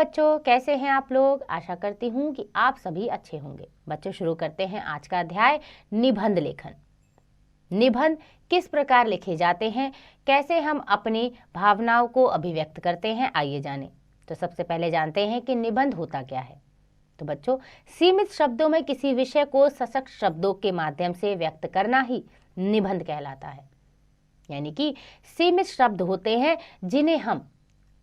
बच्चों, कैसे हैं आप लोग। आशा करती हूँ कि आप सभी अच्छे होंगे। बच्चों, शुरू करते हैं आज का अध्याय निबंध लेखन। निबंध किस प्रकार लिखे जाते हैं, कैसे हम अपनी भावनाओं को अभिव्यक्त करते हैं, आइए जानें। तो सबसे पहले जानते हैं कि निबंध होता क्या है। तो बच्चों, सीमित शब्दों में किसी विषय को सशक्त शब्दों के माध्यम से व्यक्त करना ही निबंध कहलाता है। यानी कि सीमित शब्द होते हैं जिन्हें हम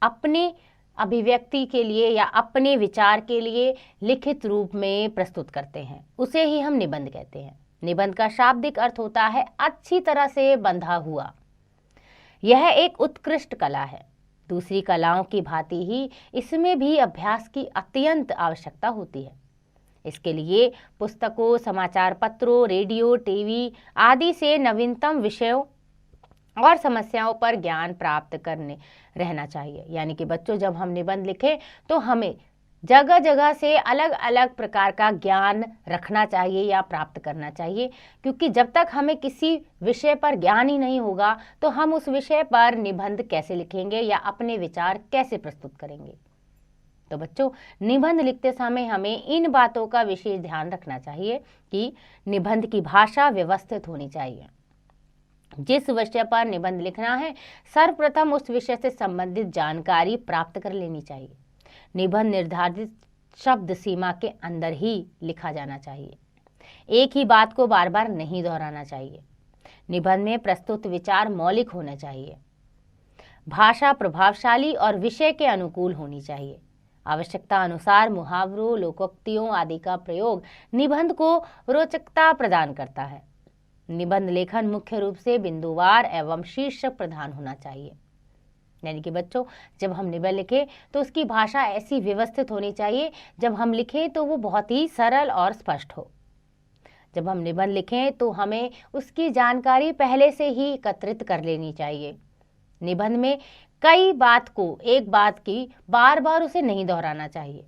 अपने अभिव्यक्ति के लिए या अपने विचार के लिए लिखित रूप में प्रस्तुत करते हैं, उसे ही हम निबंध कहते हैं। निबंध का शाब्दिक अर्थ होता है अच्छी तरह से बंधा हुआ। यह एक उत्कृष्ट कला है। दूसरी कलाओं की भांति ही इसमें भी अभ्यास की अत्यंत आवश्यकता होती है। इसके लिए पुस्तकों, समाचार पत्रों, रेडियो, टीवी आदि से नवीनतम विषयों और समस्याओं पर ज्ञान प्राप्त करने रहना चाहिए। यानी कि बच्चों, जब हम निबंध लिखें तो हमें जगह जगह से अलग अलग प्रकार का ज्ञान रखना चाहिए या प्राप्त करना चाहिए, क्योंकि जब तक हमें किसी विषय पर ज्ञान ही नहीं होगा तो हम उस विषय पर निबंध कैसे लिखेंगे या अपने विचार कैसे प्रस्तुत करेंगे। तो बच्चों, निबंध लिखते समय हमें इन बातों का विशेष ध्यान रखना चाहिए कि निबंध की भाषा व्यवस्थित होनी चाहिए। जिस विषय पर निबंध लिखना है, सर्वप्रथम उस विषय से संबंधित जानकारी प्राप्त कर लेनी चाहिए। निबंध निर्धारित शब्द सीमा के अंदर ही लिखा जाना चाहिए। एक ही बात को बार बार नहीं दोहराना चाहिए। निबंध में प्रस्तुत विचार मौलिक होने चाहिए। भाषा प्रभावशाली और विषय के अनुकूल होनी चाहिए। आवश्यकता अनुसार मुहावरों, लोकोक्तियों आदि का प्रयोग निबंध को रोचकता प्रदान करता है। निबंध लेखन मुख्य रूप से बिंदुवार एवं शीर्षक प्रधान होना चाहिए। यानी कि बच्चों, जब हम निबंध लिखें तो उसकी भाषा ऐसी व्यवस्थित होनी चाहिए, जब हम लिखें तो वो बहुत ही सरल और स्पष्ट हो। जब हम निबंध लिखें तो हमें उसकी जानकारी पहले से ही एकत्रित कर लेनी चाहिए। निबंध में कई बात को एक बात की बार बार उसे नहीं दोहराना चाहिए।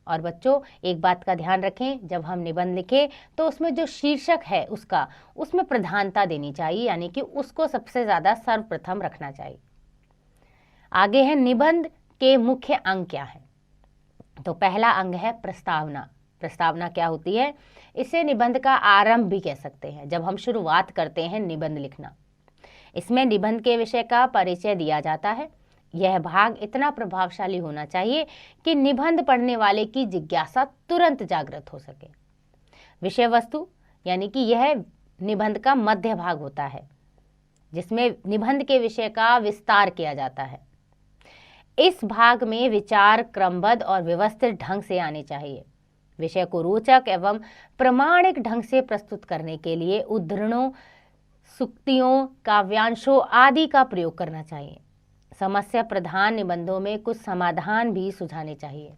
और बच्चों, एक बात का ध्यान रखें, जब हम निबंध लिखें तो उसमें जो शीर्षक है उसमें प्रधानता देनी चाहिए, यानी कि उसको सबसे ज़्यादा सर्वप्रथम रखना चाहिए। आगे है निबंध के मुख्य अंग क्या है। तो पहला अंग है प्रस्तावना। प्रस्तावना क्या होती है? इसे निबंध का आरंभ भी कह सकते हैं, जब हम शुरुआत करते हैं निबंध लिखना। इसमें निबंध के विषय का परिचय दिया जाता है। यह भाग इतना प्रभावशाली होना चाहिए कि निबंध पढ़ने वाले की जिज्ञासा तुरंत जागृत हो सके। विषय वस्तु यानी कि यह निबंध का मध्य भाग होता है, जिसमें निबंध के विषय का विस्तार किया जाता है। इस भाग में विचार क्रमबद्ध और व्यवस्थित ढंग से आने चाहिए। विषय को रोचक एवं प्रामाणिक ढंग से प्रस्तुत करने के लिए उद्धरणों, सूक्तियों, काव्यांशों आदि का प्रयोग करना चाहिए। समस्या प्रधान निबंधों में कुछ समाधान भी सुझाने चाहिए।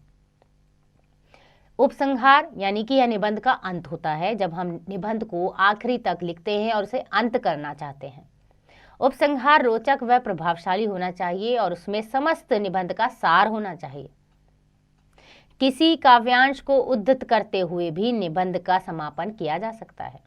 उपसंहार यानी कि यह निबंध का अंत होता है, जब हम निबंध को आखिरी तक लिखते हैं और उसे अंत करना चाहते हैं। उपसंहार रोचक व प्रभावशाली होना चाहिए और उसमें समस्त निबंध का सार होना चाहिए। किसी काव्यांश को उद्धृत करते हुए भी निबंध का समापन किया जा सकता है।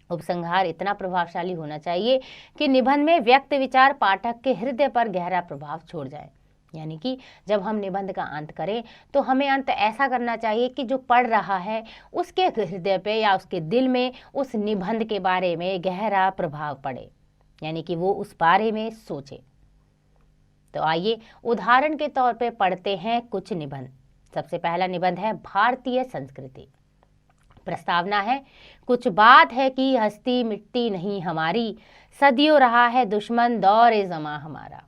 उपसंहार इतना प्रभावशाली होना चाहिए कि निबंध में व्यक्त विचार पाठक के हृदय पर गहरा प्रभाव छोड़ जाए। यानी कि जब हम निबंध का अंत करें तो हमें अंत ऐसा करना चाहिए कि जो पढ़ रहा है उसके हृदय पे या उसके दिल में उस निबंध के बारे में गहरा प्रभाव पड़े, यानी कि वो उस बारे में सोचे। तो आइए उदाहरण के तौर पे पढ़ते हैं कुछ निबंध। सबसे पहला निबंध है भारतीय संस्कृति। प्रस्तावना है, कुछ बात है कि हस्ती मिट्टी नहीं हमारी, सदियों रहा है दुश्मन दौर ज़मां हमारा।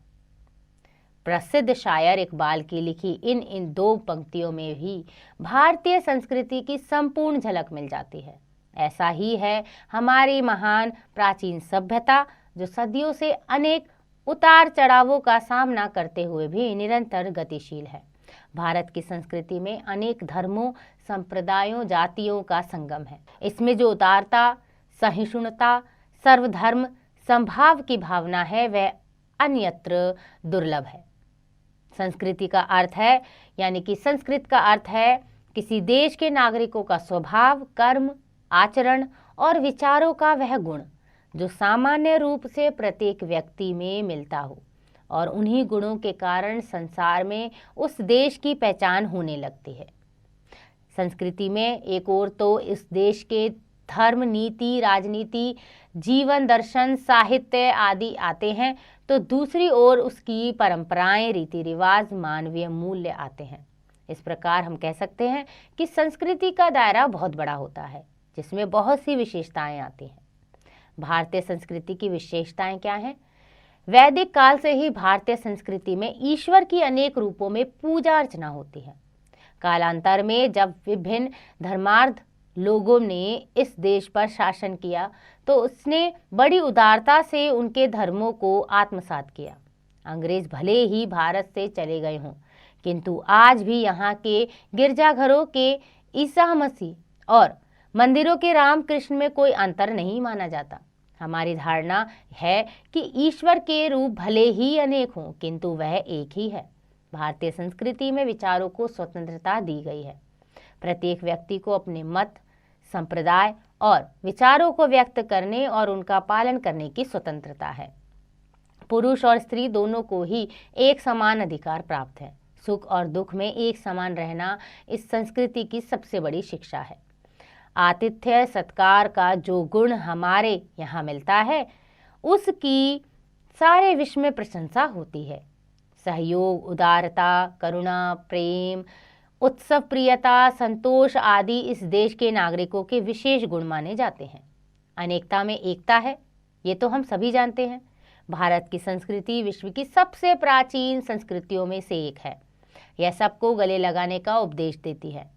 प्रसिद्ध शायर इकबाल की लिखी इन दो पंक्तियों में भी भारतीय संस्कृति की संपूर्ण झलक मिल जाती है। ऐसा ही है हमारी महान प्राचीन सभ्यता, जो सदियों से अनेक उतार चढ़ावों का सामना करते हुए भी निरंतर गतिशील है। भारत की संस्कृति में अनेक धर्मों, संप्रदायों, जातियों का संगम है। इसमें जो उदारता, सहिष्णुता, सर्वधर्म समभाव की भावना है वह अन्यत्र दुर्लभ है। संस्कृति का अर्थ है, यानी कि संस्कृत का अर्थ है किसी देश के नागरिकों का स्वभाव, कर्म, आचरण और विचारों का वह गुण जो सामान्य रूप से प्रत्येक व्यक्ति में मिलता हो और उन्हीं गुणों के कारण संसार में उस देश की पहचान होने लगती है। संस्कृति में एक ओर तो इस देश के धर्म, नीति, राजनीति, जीवन दर्शन, साहित्य आदि आते हैं, तो दूसरी ओर उसकी परंपराएं, रीति रिवाज, मानवीय मूल्य आते हैं। इस प्रकार हम कह सकते हैं कि संस्कृति का दायरा बहुत बड़ा होता है, जिसमें बहुत सी विशेषताएं आती हैं। भारतीय संस्कृति की विशेषताएं क्या हैं? वैदिक काल से ही भारतीय संस्कृति में ईश्वर की अनेक रूपों में पूजा अर्चना होती है। कालांतर में जब विभिन्न धर्मार्थ लोगों ने इस देश पर शासन किया, तो उसने बड़ी उदारता से उनके धर्मों को आत्मसात किया। अंग्रेज भले ही भारत से चले गए हों, किंतु आज भी यहाँ के गिरजाघरों के ईसा मसीह और मंदिरों के राम कृष्ण में कोई अंतर नहीं माना जाता। हमारी धारणा है कि ईश्वर के रूप भले ही अनेक हों, किंतु वह एक ही है। भारतीय संस्कृति में विचारों को स्वतंत्रता दी गई है। प्रत्येक व्यक्ति को अपने मत, संप्रदाय और विचारों को व्यक्त करने और उनका पालन करने की स्वतंत्रता है। पुरुष और स्त्री दोनों को ही एक समान अधिकार प्राप्त है। सुख और दुख में एक समान रहना इस संस्कृति की सबसे बड़ी शिक्षा है। आतिथ्य सत्कार का जो गुण हमारे यहाँ मिलता है, उसकी सारे विश्व में प्रशंसा होती है। सहयोग, उदारता, करुणा, प्रेम, उत्सव प्रियता, संतोष आदि इस देश के नागरिकों के विशेष गुण माने जाते हैं। अनेकता में एकता है, ये तो हम सभी जानते हैं। भारत की संस्कृति विश्व की सबसे प्राचीन संस्कृतियों में से एक है। यह सबको गले लगाने का उपदेश देती है।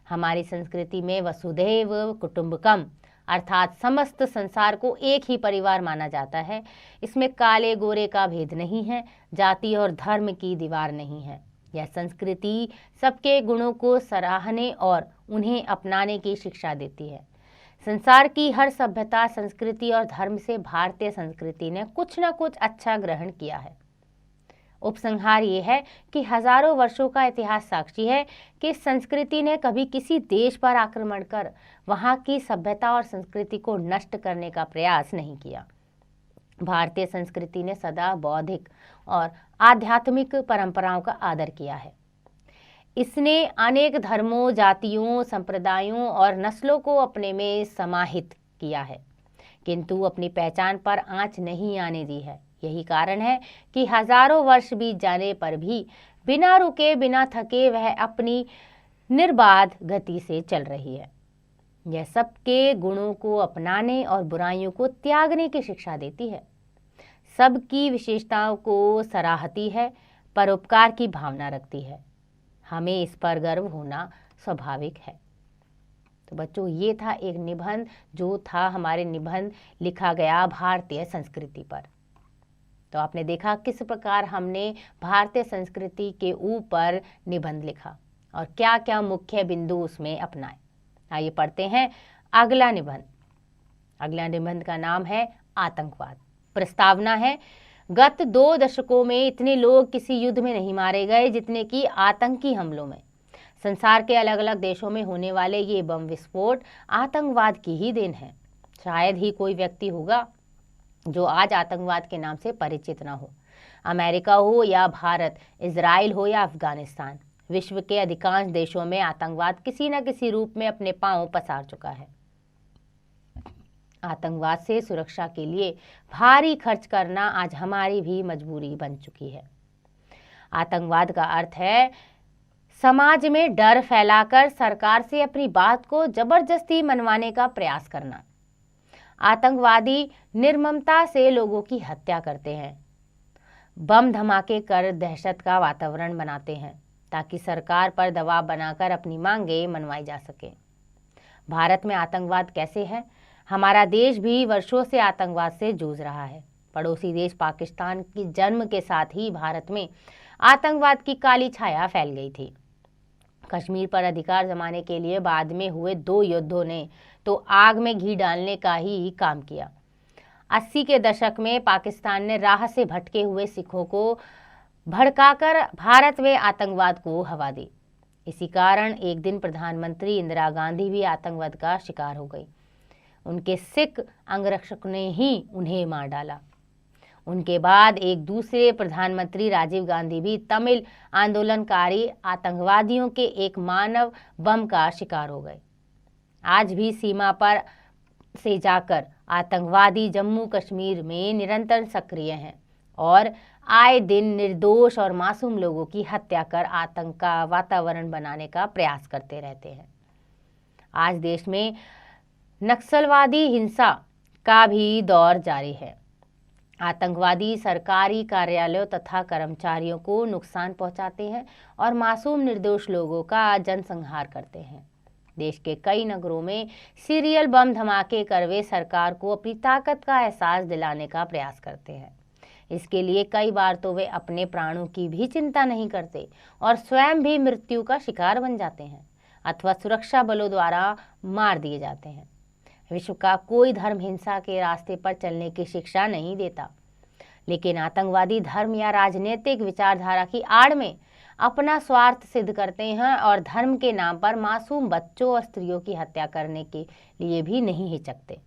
हमारी संस्कृति में वसुधैव कुटुंबकम अर्थात समस्त संसार को एक ही परिवार माना जाता है। इसमें काले गोरे का भेद नहीं है, जाति और धर्म की दीवार नहीं है। यह संस्कृति सबके गुणों को सराहने और उन्हें अपनाने की शिक्षा देती है। संसार की हर सभ्यता, संस्कृति और धर्म से भारतीय संस्कृति ने कुछ न कुछ अच्छा ग्रहण किया है। उपसंहार ये है कि हजारों वर्षों का इतिहास साक्षी है कि संस्कृति ने कभी किसी देश पर आक्रमण कर वहां की सभ्यता और संस्कृति को नष्ट करने का प्रयास नहीं किया। भारतीय संस्कृति ने सदा बौद्धिक और आध्यात्मिक परंपराओं का आदर किया है। इसने अनेक धर्मों, जातियों, संप्रदायों और नस्लों को अपने में समाहित किया है, किंतु अपनी पहचान पर आंच नहीं आने दी है। यही कारण है कि हजारों वर्ष बीत जाने पर भी बिना रुके, बिना थके वह अपनी निर्बाध गति से चल रही है। यह सबके गुणों को अपनाने और बुराइयों को त्यागने की शिक्षा देती है। सबकी विशेषताओं को सराहती है, परोपकार की भावना रखती है। हमें इस पर गर्व होना स्वाभाविक है। तो बच्चों, ये था एक निबंध जो था हमारे निबंध लिखा गया भारतीय संस्कृति पर। तो आपने देखा किस प्रकार हमने भारतीय संस्कृति के ऊपर निबंध लिखा और क्या क्या मुख्य बिंदु उसमें अपनाए। आइए पढ़ते हैं अगला निबंध। अगला निबंध का नाम है आतंकवाद। प्रस्तावना है, गत 2 दशकों में इतने लोग किसी युद्ध में नहीं मारे गए जितने कि आतंकी हमलों में। संसार के अलग अलग देशों में होने वाले ये बम विस्फोट आतंकवाद की ही देन है। शायद ही कोई व्यक्ति होगा जो आज आतंकवाद के नाम से परिचित न हो। अमेरिका हो या भारत, इजराइल हो या अफगानिस्तान, विश्व के अधिकांश देशों में आतंकवाद किसी न किसी रूप में अपने पांव पसार चुका है। आतंकवाद से सुरक्षा के लिए भारी खर्च करना आज हमारी भी मजबूरी बन चुकी है। आतंकवाद का अर्थ है समाज में डर फैलाकर सरकार से अपनी बात को जबरदस्ती मनवाने का प्रयास करना। आतंकवादी निर्ममता से लोगों की हत्या करते हैं, बम धमाके कर दहशत का वातावरण बनाते हैं ताकि सरकार पर दबाव बनाकर अपनी मांगे मनवाई जा सके। भारत में आतंकवाद कैसे है? हमारा देश भी वर्षों से आतंकवाद से जूझ रहा है। पड़ोसी देश पाकिस्तान की जन्म के साथ ही भारत में आतंकवाद की काली छाया फैल गई थी। कश्मीर पर अधिकार जमाने के लिए बाद में हुए 2 युद्धों ने तो आग में घी डालने का ही काम किया। 80 के दशक में पाकिस्तान ने राह से भटके हुए सिखों को भड़काकर भारत में आतंकवाद को हवा दी। इसी कारण एक दिन प्रधानमंत्री इंदिरा गांधी भी आतंकवाद का शिकार हो गई। उनके सिख अंगरक्षक ने ही उन्हें मार डाला। उनके बाद एक दूसरे प्रधानमंत्री राजीव गांधी भी तमिल आंदोलनकारी आतंकवादियों के एक मानव बम का शिकार हो गए। आज भी सीमा पर से जाकर आतंकवादी जम्मू कश्मीर में निरंतर सक्रिय हैं और आए दिन निर्दोष और मासूम लोगों की हत्या कर आतंक का वातावरण बनाने का प्रयास करते रहते हैं। आज देश में नक्सलवादी हिंसा का भी दौर जारी है। आतंकवादी सरकारी कार्यालयों तथा कर्मचारियों को नुकसान पहुंचाते हैं और मासूम निर्दोष लोगों का जनसंहार करते हैं। देश के कई नगरों में सीरियल बम धमाके कर वे सरकार को अपनी ताकत का एहसास दिलाने का प्रयास करते हैं। इसके लिए कई बार तो वे अपने प्राणों की भी चिंता नहीं करते और स्वयं भी मृत्यु का शिकार बन जाते हैं अथवा सुरक्षा बलों द्वारा मार दिए जाते हैं। विश्व का कोई धर्म हिंसा के रास्ते पर चलने की शिक्षा नहीं देता, लेकिन आतंकवादी धर्म या राजनीतिक विचारधारा की आड़ में अपना स्वार्थ सिद्ध करते हैं और धर्म के नाम पर मासूम बच्चों और स्त्रियों की हत्या करने के लिए भी नहीं हिचकते।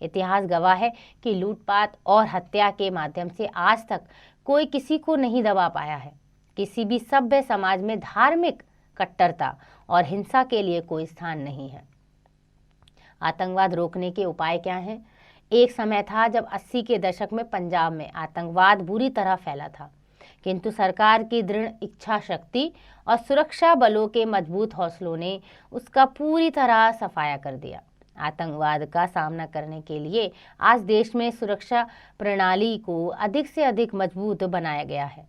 इतिहास गवाह है कि लूटपाट और हत्या के माध्यम से आज तक कोई किसी को नहीं दबा पाया है। किसी भी सभ्य समाज में धार्मिक कट्टरता और हिंसा के लिए कोई स्थान नहीं है। आतंकवाद रोकने के उपाय क्या हैं? एक समय था जब 80 के दशक में पंजाब में आतंकवाद बुरी तरह फैला था, किंतु सरकार की दृढ़ इच्छा शक्ति और सुरक्षा बलों के मजबूत हौसलों ने उसका पूरी तरह सफाया कर दिया। आतंकवाद का सामना करने के लिए आज देश में सुरक्षा प्रणाली को अधिक से अधिक मजबूत बनाया गया है।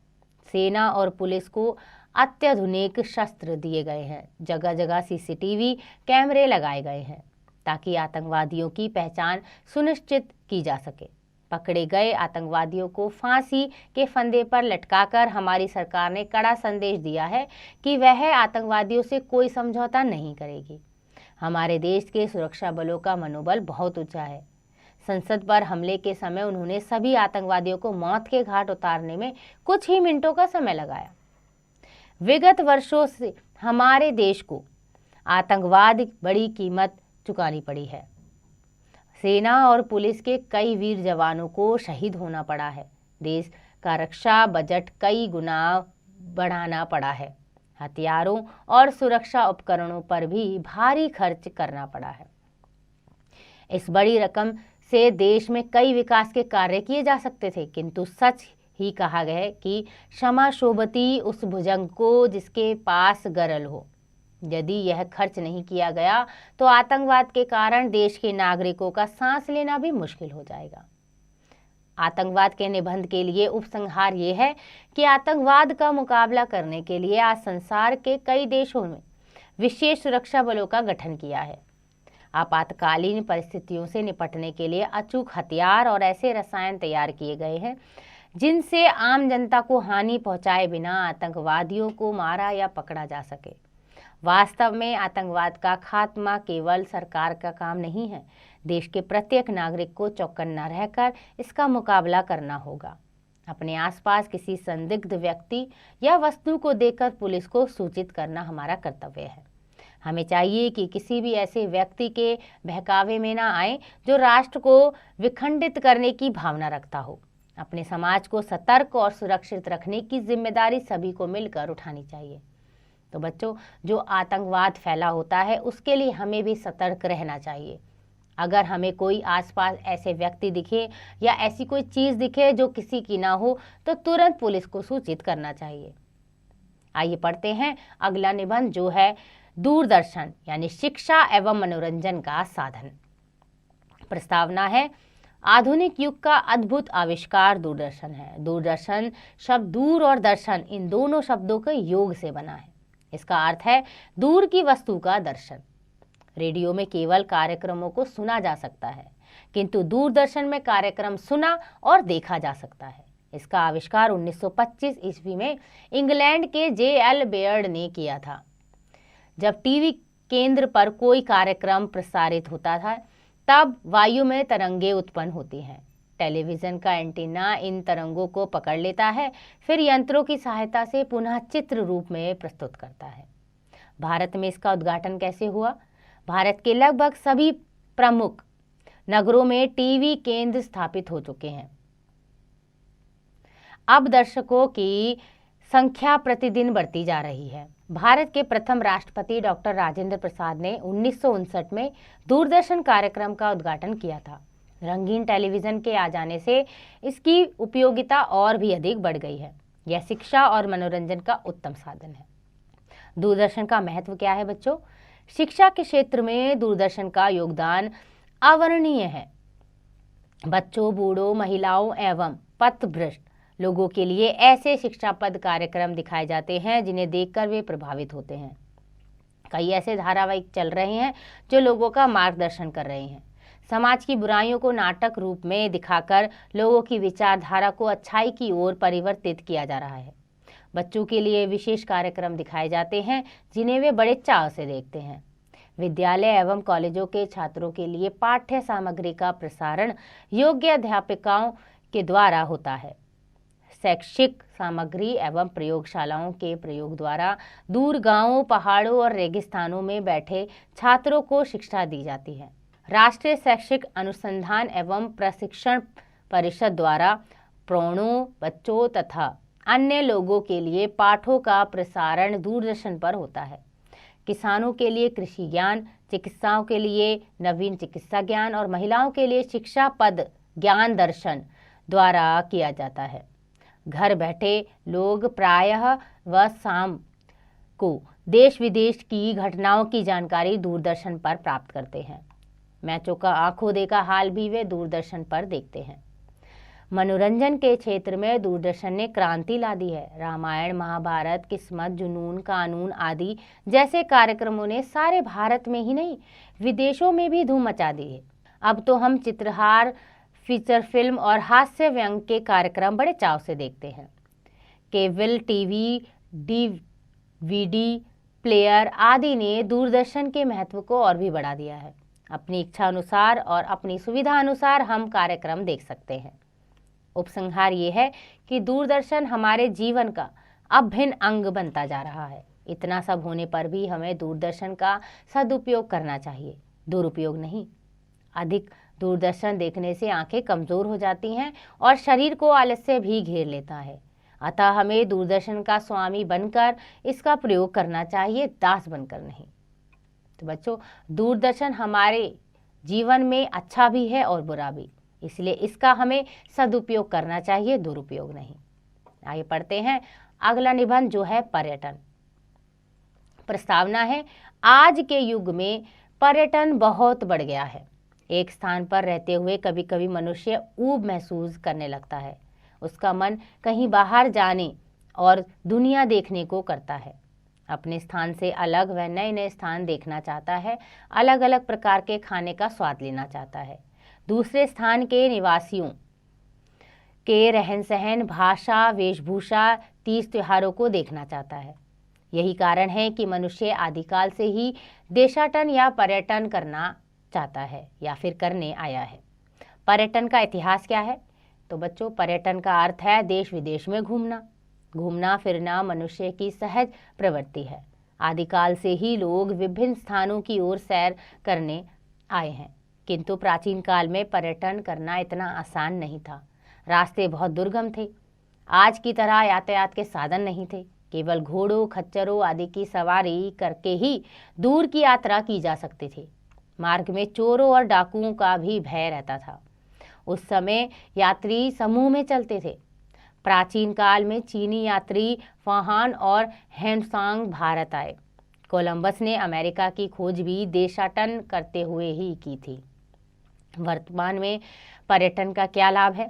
सेना और पुलिस को अत्याधुनिक शस्त्र दिए गए हैं। जगह जगह सीसीटीवी कैमरे लगाए गए हैं ताकि आतंकवादियों की पहचान सुनिश्चित की जा सके। पकड़े गए आतंकवादियों को फांसी के फंदे पर लटकाकर हमारी सरकार ने कड़ा संदेश दिया है कि वह आतंकवादियों से कोई समझौता नहीं करेगी। हमारे देश के सुरक्षा बलों का मनोबल बहुत ऊंचा है। संसद पर हमले के समय उन्होंने सभी आतंकवादियों को मौत के घाट उतारने में कुछ ही मिनटों का समय लगाया। विगत वर्षों से हमारे देश को आतंकवाद बड़ी कीमत चुकानी पड़ी है। सेना और पुलिस के कई वीर जवानों को शहीद होना पड़ा है। देश का रक्षा बजट कई गुना बढ़ाना पड़ा है। हथियारों और सुरक्षा उपकरणों पर भी भारी खर्च करना पड़ा है। इस बड़ी रकम से देश में कई विकास के कार्य किए जा सकते थे, किंतु सच ही कहा गया है कि क्षमा शोभती उस भुजंग को जिसके पास गरल हो। यदि यह खर्च नहीं किया गया तो आतंकवाद के कारण देश के नागरिकों का सांस लेना भी मुश्किल हो जाएगा। आतंकवाद के निबंध के लिए उपसंहार ये है कि आतंकवाद का मुकाबला करने के लिए आज संसार के कई देशों में विशेष सुरक्षा बलों का गठन किया है। आपातकालीन परिस्थितियों से निपटने के लिए अचूक हथियार और ऐसे रसायन तैयार किए गए हैं जिनसे आम जनता को हानि पहुंचाए बिना आतंकवादियों को मारा या पकड़ा जा सके। वास्तव में आतंकवाद का खात्मा केवल सरकार का काम नहीं है। देश के प्रत्येक नागरिक को चौकन्ना रहकर इसका मुकाबला करना होगा। अपने आसपास किसी संदिग्ध व्यक्ति या वस्तु को देखकर पुलिस को सूचित करना हमारा कर्तव्य है। हमें चाहिए कि किसी भी ऐसे व्यक्ति के बहकावे में ना आए जो राष्ट्र को विखंडित करने की भावना रखता हो। अपने समाज को सतर्क और सुरक्षित रखने की जिम्मेदारी सभी को मिलकर उठानी चाहिए। तो बच्चों, जो आतंकवाद फैला होता है उसके लिए हमें भी सतर्क रहना चाहिए। अगर हमें कोई आसपास ऐसे व्यक्ति दिखे या ऐसी कोई चीज़ दिखे जो किसी की ना हो तो तुरंत पुलिस को सूचित करना चाहिए। आइए पढ़ते हैं अगला निबंध, जो है दूरदर्शन यानी शिक्षा एवं मनोरंजन का साधन। प्रस्तावना है, आधुनिक युग का अद्भुत आविष्कार दूरदर्शन है। दूरदर्शन शब्द दूर और दर्शन इन दोनों शब्दों के योग से बना है। इसका अर्थ है दूर की वस्तु का दर्शन। रेडियो में केवल कार्यक्रमों को सुना जा सकता है, किंतु दूरदर्शन में कार्यक्रम सुना और देखा जा सकता है। इसका आविष्कार 1925 ईस्वी में इंग्लैंड के J.L. बेयर्ड ने किया था। जब टीवी केंद्र पर कोई कार्यक्रम प्रसारित होता था तब वायु में तरंगें उत्पन्न होती हैं। टेलीविज़न का एंटीना इन तरंगों को पकड़ लेता है, फिर यंत्रों की सहायता से पुनः चित्र रूप में प्रस्तुत करता है। भारत में इसका उद्घाटन कैसे हुआ? भारत के लगभग सभी प्रमुख नगरों में टीवी केंद्र स्थापित हो चुके हैं। अब दर्शकों की संख्या प्रतिदिन बढ़ती जा रही है। भारत के प्रथम राष्ट्रपति डॉक्टर राजेंद्र प्रसाद ने 1959 में दूरदर्शन कार्यक्रम का उद्घाटन किया था। रंगीन टेलीविजन के आ जाने से इसकी उपयोगिता और भी अधिक बढ़ गई है। यह शिक्षा और मनोरंजन का उत्तम साधन है। दूरदर्शन का महत्व क्या है बच्चों? शिक्षा के क्षेत्र में दूरदर्शन का योगदान अवर्णनीय है। बच्चों, बूढ़ों, महिलाओं एवं पथभ्रष्ट लोगों के लिए ऐसे शिक्षाप्रद कार्यक्रम दिखाए जाते हैं जिन्हें देखकर वे प्रभावित होते हैं। कई ऐसे धारावाहिक चल रहे हैं जो लोगों का मार्गदर्शन कर रहे हैं। समाज की बुराइयों को नाटक रूप में दिखाकर लोगों की विचारधारा को अच्छाई की ओर परिवर्तित किया जा रहा है। बच्चों के लिए विशेष कार्यक्रम दिखाए जाते हैं जिन्हें वे बड़े चाव से देखते हैं। विद्यालय एवं कॉलेजों के छात्रों के लिए पाठ्य सामग्री का प्रसारण योग्य अध्यापकों के द्वारा होता है। शैक्षिक सामग्री एवं प्रयोगशालाओं के प्रयोग द्वारा दूर गांवों, पहाड़ों और रेगिस्तानों में बैठे छात्रों को शिक्षा दी जाती है। राष्ट्रीय शैक्षिक अनुसंधान एवं प्रशिक्षण परिषद द्वारा प्रौढ़ों, बच्चों तथा अन्य लोगों के लिए पाठों का प्रसारण दूरदर्शन पर होता है। किसानों के लिए कृषि ज्ञान, चिकित्साओं के लिए नवीन चिकित्सा ज्ञान और महिलाओं के लिए शिक्षा पद ज्ञान दर्शन द्वारा किया जाता है। घर बैठे लोग प्रायः व शाम को देश विदेश की घटनाओं की जानकारी दूरदर्शन पर प्राप्त करते हैं। मैचों का आंखों देखा हाल भी वे दूरदर्शन पर देखते हैं। मनोरंजन के क्षेत्र में दूरदर्शन ने क्रांति ला दी है। रामायण, महाभारत, किस्मत, जुनून, कानून आदि जैसे कार्यक्रमों ने सारे भारत में ही नहीं विदेशों में भी धूम मचा दी है। अब तो हम चित्रहार, फीचर फिल्म और हास्य व्यंग के कार्यक्रम बड़े चाव से देखते हैं। केबल टीवी, डीवीडी प्लेयर आदि ने दूरदर्शन के महत्व को और भी बढ़ा दिया है। अपनी इच्छा अनुसार और अपनी सुविधा अनुसार हम कार्यक्रम देख सकते हैं। उपसंहार ये है कि दूरदर्शन हमारे जीवन का अभिन्न अंग बनता जा रहा है। इतना सब होने पर भी हमें दूरदर्शन का सदुपयोग करना चाहिए, दुरुपयोग नहीं। अधिक दूरदर्शन देखने से आंखें कमजोर हो जाती हैं और शरीर को आलस्य भी घेर लेता है। अतः हमें दूरदर्शन का स्वामी बनकर इसका प्रयोग करना चाहिए, दास बनकर नहीं। तो बच्चों, दूरदर्शन हमारे जीवन में अच्छा भी है और बुरा भी, इसलिए इसका हमें सदुपयोग करना चाहिए, दुरुपयोग नहीं। आगे पढ़ते हैं अगला निबंध जो है पर्यटन। प्रस्तावना है, आज के युग में पर्यटन बहुत बढ़ गया है। एक स्थान पर रहते हुए कभी कभी मनुष्य ऊब महसूस करने लगता है। उसका मन कहीं बाहर जाने और दुनिया देखने को करता है। अपने स्थान से अलग वह नए नए स्थान देखना चाहता है, अलग अलग प्रकार के खाने का स्वाद लेना चाहता है, दूसरे स्थान के निवासियों के रहन सहन, भाषा, वेशभूषा, तीज त्योहारों को देखना चाहता है। यही कारण है कि मनुष्य आदिकाल से ही देशाटन या पर्यटन करना चाहता है या फिर करने आया है। पर्यटन का इतिहास क्या है? तो बच्चों, पर्यटन का अर्थ है देश विदेश में घूमना। घूमना फिरना मनुष्य की सहज प्रवृत्ति है। आदिकाल से ही लोग विभिन्न स्थानों की ओर सैर करने आए हैं, किंतु प्राचीन काल में पर्यटन करना इतना आसान नहीं था। रास्ते बहुत दुर्गम थे। आज की तरह यातायात के साधन नहीं थे। केवल घोड़ों, खच्चरों आदि की सवारी करके ही दूर की यात्रा की जा सकती थी। मार्ग में चोरों और डाकुओं का भी भय रहता था। उस समय यात्री समूह में चलते थे। प्राचीन काल में चीनी यात्री फाहान और हेनसांग भारत आए। कोलंबस ने अमेरिका की खोज भी देशाटन करते हुए ही की थी। वर्तमान में पर्यटन का क्या लाभ है?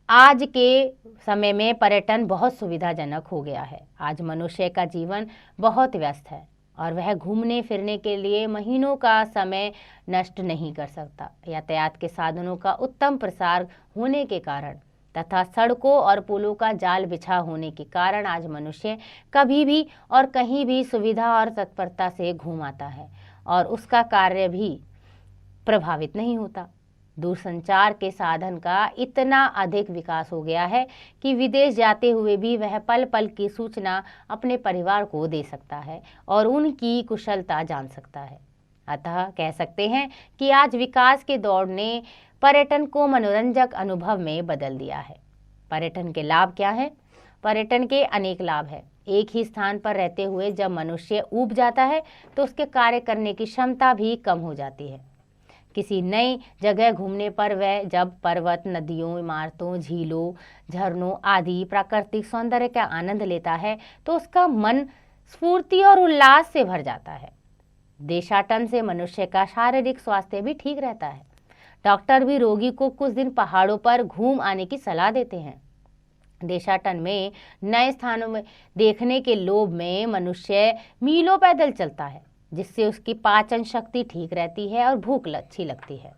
आज के समय में पर्यटन बहुत सुविधाजनक हो गया है। आज मनुष्य का जीवन बहुत व्यस्त है और वह घूमने फिरने के लिए महीनों का समय नष्ट नहीं कर सकता। यातायात के साधनों का उत्तम प्रसार होने के कारण तथा सड़कों और पुलों का जाल बिछा होने के कारण आज मनुष्य कभी भी और कहीं भी सुविधा और तत्परता से घूम आता है और उसका कार्य भी प्रभावित नहीं होता। दूरसंचार के साधन का इतना अधिक विकास हो गया है कि विदेश जाते हुए भी वह पल पल की सूचना अपने परिवार को दे सकता है और उनकी कुशलता जान सकता है। अतः कह सकते हैं कि आज विकास के दौर ने पर्यटन को मनोरंजक अनुभव में बदल दिया है। पर्यटन के लाभ क्या है? पर्यटन के अनेक लाभ हैं। एक ही स्थान पर रहते हुए जब मनुष्य ऊब जाता है तो उसके कार्य करने की क्षमता भी कम हो जाती है। किसी नई जगह घूमने पर वह जब पर्वत, नदियों, इमारतों, झीलों, झरनों आदि प्राकृतिक सौंदर्य का आनंद लेता है तो उसका मन स्फूर्ति और उल्लास से भर जाता है। देशाटन से मनुष्य का शारीरिक स्वास्थ्य भी ठीक रहता है। डॉक्टर भी रोगी को कुछ दिन पहाड़ों पर घूम आने की सलाह देते हैं। देशाटन में नए स्थानों में देखने के लोभ में मनुष्य मीलों पैदल चलता है, जिससे उसकी पाचन शक्ति ठीक रहती है और भूख अच्छी लगती है।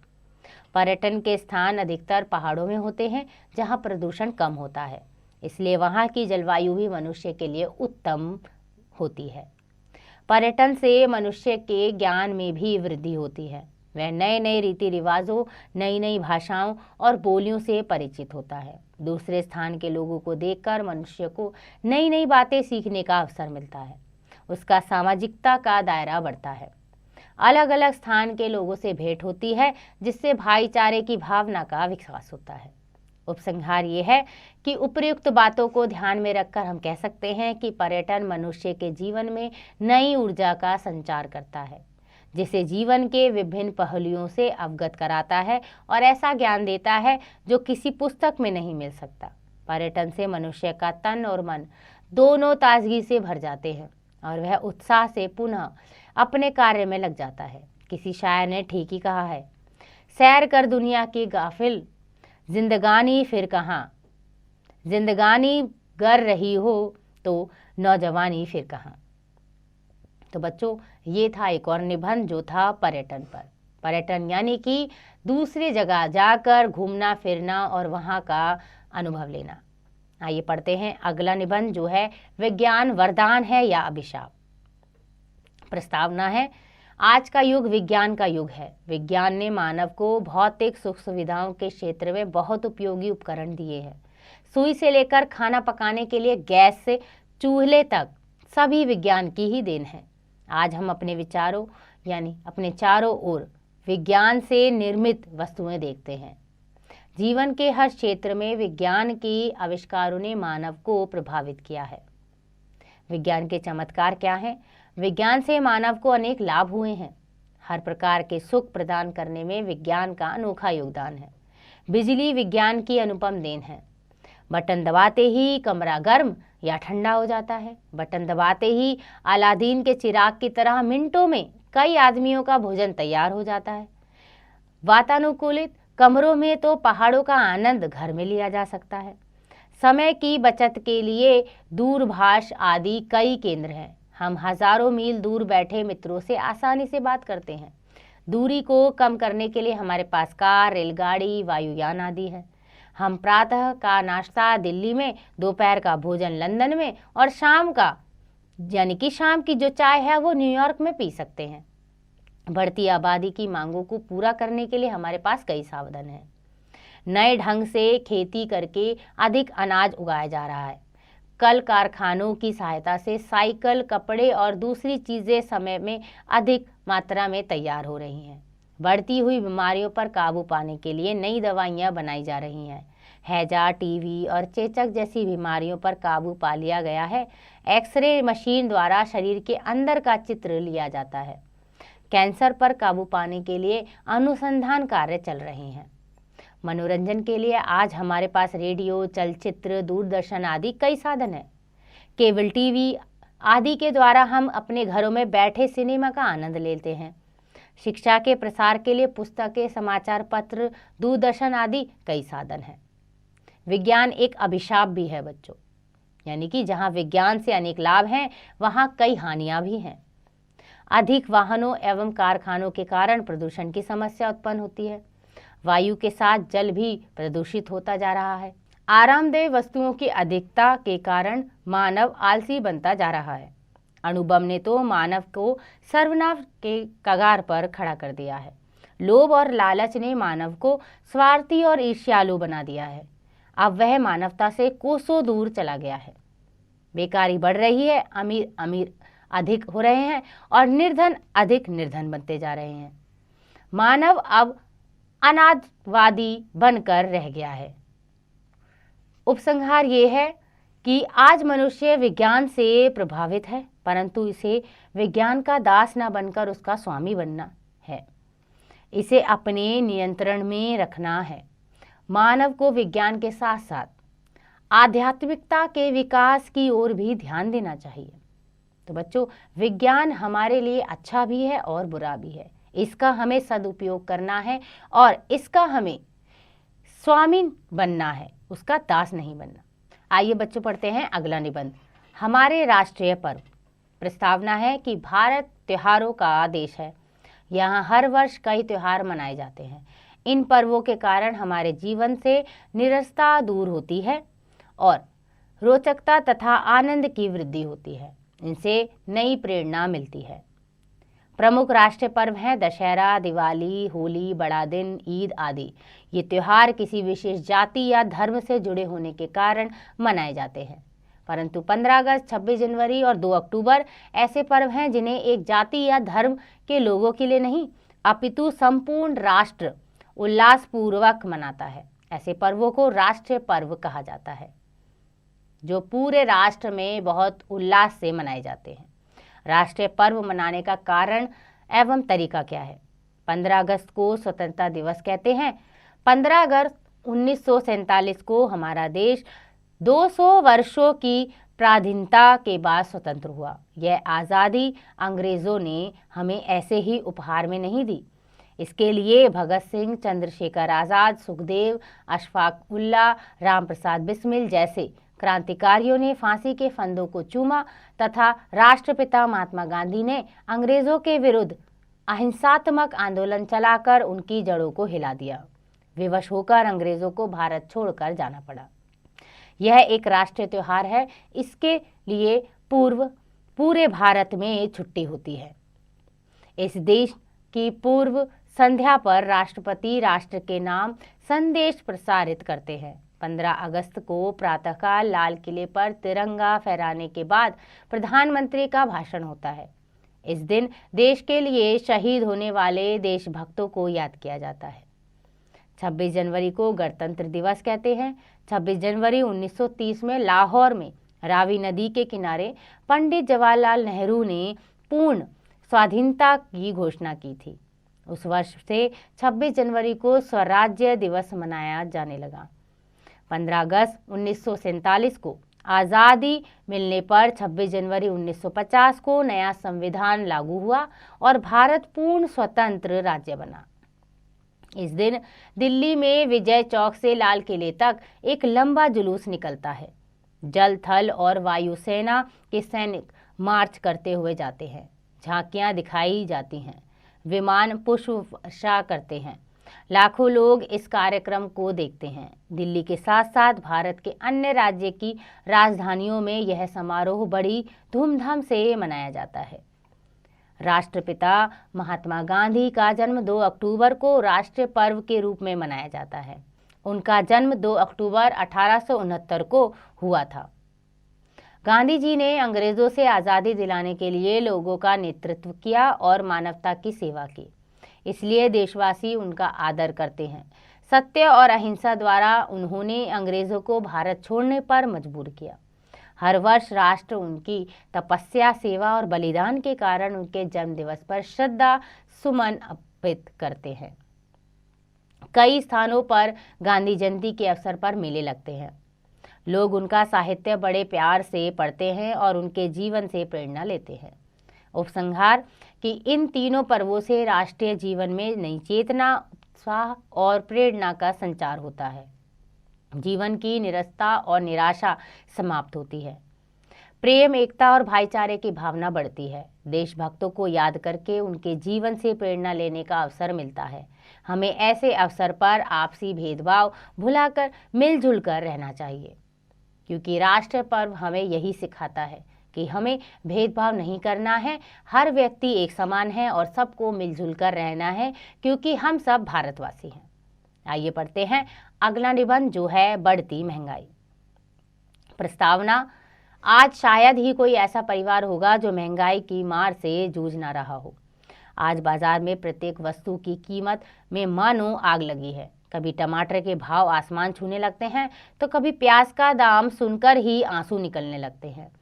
पर्यटन के स्थान अधिकतर पहाड़ों में होते हैं, जहां प्रदूषण कम होता है, इसलिए वहां की जलवायु भी मनुष्य के लिए उत्तम होती है। पर्यटन से मनुष्य के ज्ञान में भी वृद्धि होती है। वह नए नए रीति रिवाजों, नई नई भाषाओं और बोलियों से परिचित होता है। दूसरे स्थान के लोगों को देखकर मनुष्य को नई नई बातें सीखने का अवसर मिलता है। उसका सामाजिकता का दायरा बढ़ता है। अलग अलग स्थान के लोगों से भेंट होती है, जिससे भाईचारे की भावना का विकास होता है। उपसंहार ये है कि उपर्युक्त बातों को ध्यान में रखकर हम कह सकते हैं कि पर्यटन मनुष्य के जीवन में नई ऊर्जा का संचार करता है, जिसे जीवन के विभिन्न पहलुओं से अवगत कराता है और ऐसा ज्ञान देता है जो किसी पुस्तक में नहीं मिल सकता। पर्यटन से मनुष्य का तन और मन दोनों ताजगी से भर जाते हैं और वह उत्साह से पुनः अपने कार्य में लग जाता है। किसी शायर ने ठीक ही कहा है, सैर कर दुनिया की गाफिल, जिंदगानी फिर कहाँ, जिंदगानी गर रही हो तो नौजवानी फिर कहाँ। तो बच्चों, ये था एक और निबंध जो था पर्यटन पर। पर्यटन यानी कि दूसरी जगह जाकर घूमना फिरना और वहाँ का अनुभव लेना। आइए पढ़ते हैं अगला निबंध जो है विज्ञान वरदान है या अभिशाप। प्रस्तावना है, आज का युग विज्ञान का युग है। विज्ञान ने मानव को भौतिक सुख सुविधाओं के क्षेत्र में बहुत उपयोगी उपकरण दिए हैं। सुई से लेकर खाना पकाने के लिए गैस से चूल्हे तक सभी विज्ञान की ही देन है। आज हम अपने विचारों यानी अपने चारों ओर विज्ञान से निर्मित वस्तुएं देखते हैं। जीवन के हर क्षेत्र में विज्ञान के आविष्कारों ने मानव को प्रभावित किया है। विज्ञान के चमत्कार क्या हैं? विज्ञान से मानव को अनेक लाभ हुए हैं। हर प्रकार के सुख प्रदान करने में विज्ञान का अनोखा योगदान है। बिजली विज्ञान की अनुपम देन है। बटन दबाते ही कमरा गर्म या ठंडा हो जाता है। बटन दबाते ही अलादीन के चिराग की तरह मिनटों में कई आदमियों का भोजन तैयार हो जाता है। वातानुकूलित कमरों में तो पहाड़ों का आनंद घर में लिया जा सकता है। समय की बचत के लिए दूरभाष आदि कई केंद्र हैं। हम हजारों मील दूर बैठे मित्रों से आसानी से बात करते हैं। दूरी को कम करने के लिए हमारे पास कार, रेलगाड़ी, वायुयान आदि है। हम प्रातः का नाश्ता दिल्ली में, दोपहर का भोजन लंदन में और शाम का यानी कि शाम की जो चाय है वो न्यूयॉर्क में पी सकते हैं। बढ़ती आबादी की मांगों को पूरा करने के लिए हमारे पास कई साधन हैं। नए ढंग से खेती करके अधिक अनाज उगाया जा रहा है। कल कारखानों की सहायता से साइकिल, कपड़े और दूसरी चीजें समय में अधिक मात्रा में तैयार हो रही हैं। बढ़ती हुई बीमारियों पर काबू पाने के लिए नई दवाइयां बनाई जा रही हैं। हैजा, टीबी और चेचक जैसी बीमारियों पर काबू पा लिया गया है। एक्सरे मशीन द्वारा शरीर के अंदर का चित्र लिया जाता है। कैंसर पर काबू पाने के लिए अनुसंधान कार्य चल रहे हैं। मनोरंजन के लिए आज हमारे पास रेडियो, चलचित्र, दूरदर्शन आदि कई साधन हैं। केबल टीवी आदि के द्वारा हम अपने घरों में बैठे सिनेमा का आनंद लेते हैं। शिक्षा के प्रसार के लिए पुस्तकें, समाचार पत्र, दूरदर्शन आदि कई साधन हैं। विज्ञान एक अभिशाप भी है बच्चों, यानी कि जहां विज्ञान से अनेक लाभ हैं वहां कई हानियां भी हैं। अधिक वाहनों एवं कारखानों के कारण प्रदूषण की समस्या उत्पन्न होती है। वायु के साथ जल भी प्रदूषित होता जा रहा है। आरामदेह वस्तुओं की अधिकता के कारण मानव आलसी बनता जा रहा है। अणुबम ने तो मानव को सर्वनाश के कगार पर खड़ा कर दिया है। लोभ और लालच ने मानव को स्वार्थी और ईर्ष्यालु बना दिया है। अब वह मानवता से कोसों दूर चला गया है। बेकारी बढ़ रही है, अमीर अमीर अधिक हो रहे हैं और निर्धन अधिक निर्धन बनते जा रहे हैं। मानव अब अनादवादी बनकर रह गया है। उपसंहार ये है कि आज मनुष्य विज्ञान से प्रभावित है, परंतु इसे विज्ञान का दास न बनकर उसका स्वामी बनना है। इसे अपने नियंत्रण में रखना है। मानव को विज्ञान के साथ साथ आध्यात्मिकता के विकास की ओर भी ध्यान देना चाहिए। तो बच्चों, विज्ञान हमारे लिए अच्छा भी है और बुरा भी है। इसका हमें सदुपयोग करना है और इसका हमें स्वामी बनना है, उसका दास नहीं बनना। आइए बच्चों, पढ़ते हैं अगला निबंध। हमारे राष्ट्रीय पर्व। प्रस्तावना है कि भारत त्योहारों का देश है। यहाँ हर वर्ष कई त्योहार मनाए जाते हैं। इन पर्वों के कारण हमारे जीवन से नीरसता दूर होती है और रोचकता तथा आनंद की वृद्धि होती है। इनसे नई प्रेरणा मिलती है। प्रमुख राष्ट्रीय पर्व हैं दशहरा, दिवाली, होली, बड़ा दिन, ईद आदि। ये त्योहार किसी विशेष जाति या धर्म से जुड़े होने के कारण मनाए जाते हैं। परंतु 15 अगस्त, 26 जनवरी और 2 अक्टूबर ऐसे पर्व हैं जिन्हें एक जाति या धर्म के लोगों के लिए नहीं, अपितु संपूर्ण राष्ट्र उल्लासपूर्वक मनाता है। ऐसे पर्वों को राष्ट्रीय पर्व कहा जाता है, जो पूरे राष्ट्र में बहुत उल्लास से मनाए जाते हैं। राष्ट्रीय पर्व मनाने का कारण एवं तरीका क्या है? 15 अगस्त को स्वतंत्रता दिवस कहते हैं। 15 अगस्त 1947 को हमारा देश 200 वर्षों की पराधीनता के बाद स्वतंत्र हुआ। यह आज़ादी अंग्रेज़ों ने हमें ऐसे ही उपहार में नहीं दी। इसके लिए भगत सिंह, चंद्रशेखर आज़ाद, सुखदेव, अशफाक उल्लाह, रामप्रसाद बिस्मिल जैसे क्रांतिकारियों ने फांसी के फंदों को चूमा तथा राष्ट्रपिता महात्मा गांधी ने अंग्रेजों के विरुद्ध अहिंसात्मक आंदोलन चलाकर उनकी जड़ों को हिला दिया। विवश होकर अंग्रेजों को भारत छोड़कर जाना पड़ा। यह एक राष्ट्रीय त्योहार है। इसके लिए पूरे भारत में छुट्टी होती है। इस देश की पूर्व संध्या पर राष्ट्रपति राष्ट्र के नाम संदेश प्रसारित करते हैं। 15 अगस्त को प्रातःकाल लाल किले पर तिरंगा फहराने के बाद प्रधानमंत्री का भाषण होता है। इस दिन देश के लिए शहीद होने वाले देशभक्तों को याद किया जाता है। 26 जनवरी को गणतंत्र दिवस कहते हैं। 26 जनवरी 1930 में लाहौर में रावी नदी के किनारे पंडित जवाहरलाल नेहरू ने पूर्ण स्वाधीनता की घोषणा की थी। उस वर्ष से 26 जनवरी को स्वराज्य दिवस मनाया जाने लगा। 15 अगस्त 1947 को आज़ादी मिलने पर 26 जनवरी 1950 को नया संविधान लागू हुआ और भारत पूर्ण स्वतंत्र राज्य बना। इस दिन दिल्ली में विजय चौक से लाल किले तक एक लंबा जुलूस निकलता है। जल, थल और वायुसेना के सैनिक मार्च करते हुए जाते हैं। झांकियां दिखाई जाती हैं, विमान पुष्प वर्षा करते हैं। लाखों लोग इस कार्यक्रम को देखते हैं। दिल्ली के साथ साथ भारत के अन्य राज्य की राजधानियों में यह समारोह बड़ी धूमधाम से मनाया जाता है। राष्ट्रपिता महात्मा गांधी का जन्म 2 अक्टूबर को राष्ट्रीय पर्व के रूप में मनाया जाता है। उनका जन्म 2 अक्टूबर 1869 को हुआ था। गांधी जी ने अंग्रेजों से आज़ादी दिलाने के लिए लोगों का नेतृत्व किया और मानवता की सेवा की। इसलिए देशवासी उनका आदर करते हैं। सत्य और अहिंसा द्वारा उन्होंने अंग्रेजों को भारत छोड़ने पर मजबूर किया। हर वर्ष राष्ट्र उनकी तपस्या, सेवा और बलिदान के कारण उनके जन्म दिवस पर श्रद्धा सुमन अर्पित करते हैं। कई स्थानों पर गांधी जयंती के अवसर पर मेले लगते हैं। लोग उनका साहित्य बड़े प्यार से पढ़ते हैं और उनके जीवन से प्रेरणा लेते हैं। उपसंहार कि इन तीनों पर्वों से राष्ट्रीय जीवन में नई चेतना, उत्साह और प्रेरणा का संचार होता है। जीवन की निरसता और निराशा समाप्त होती है। प्रेम, एकता और भाईचारे की भावना बढ़ती है। देशभक्तों को याद करके उनके जीवन से प्रेरणा लेने का अवसर मिलता है। हमें ऐसे अवसर पर आपसी भेदभाव भुलाकर मिलजुल कर रहना चाहिए, क्योंकि राष्ट्रीय पर्व हमें यही सिखाता है कि हमें भेदभाव नहीं करना है। हर व्यक्ति एक समान है और सबको मिलजुल कर रहना है, क्योंकि हम सब भारतवासी हैं। आइए पढ़ते हैं अगला निबंध, जो है बढ़ती महंगाई। प्रस्तावना, आज शायद ही कोई ऐसा परिवार होगा जो महंगाई की मार से जूझ ना रहा हो। आज बाजार में प्रत्येक वस्तु की कीमत में मानो आग लगी है। कभी टमाटर के भाव आसमान छूने लगते हैं तो कभी प्याज का दाम सुनकर ही आंसू निकलने लगते हैं।